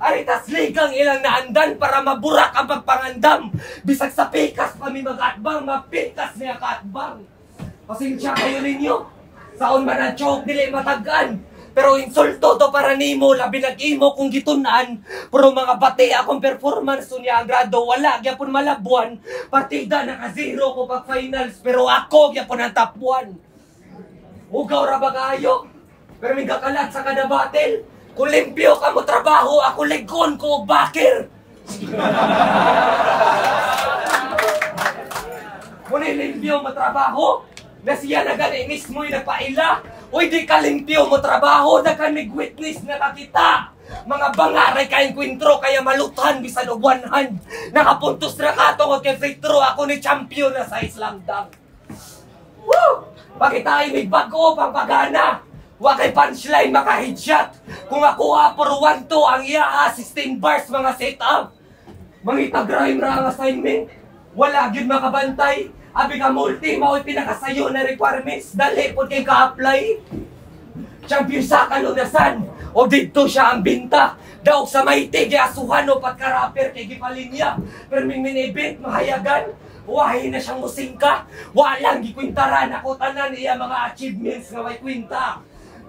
Aritas ligang ilang naandan para maburak ang pagpangandam. Bisag sa pikas kami mag-atbang, mapikas niya ka-atbang. Pasensya kayo ninyo. Saon man ang chok, dili matagaan. Pero insulto to para nimo, labi nag-imo kung gitunan. Pero mga bati akong performance niya ang grado, wala, gyapon malabuan. Partida naka-zero ko pag finals, pero ako gyapon ang top 1. Ugaw ra ba kayo? Pero may gakalat sa kada battle. Kung limpyo ka mo trabaho, ako legon ko bakir. Kung limpyo mo trabaho, na siya na gani mismo yung nagpaila. Uy, di ka limpyo mo trabaho, na ka nag-witness na kakita. Mga bangaray kayong kwintro, kaya malutan, bisan o 100. Nakapuntos na katong kay free throw, ako ni champion na sa Islam dunk. Woo! Bakit tayo may bago pang pagana? Wa kay punchline maka-headshot. Kung ako for 1-2 ang iya 16 bars mga setup. Mangitag rhyme ra ang assignment. Wala gyud makabantay. Abi ka multi mao pinakasayo na requirements. Dali pod kay ka-apply. Champion sa kalunasan. O dito siya ang binta. Daog sa mayti asuhan o patka-rapper kay gipalinya. Pero ming event mahayagan. Wahay na siyang musingka. Walang gikwintaran ako tanan iya mga achievements nga may kwinta.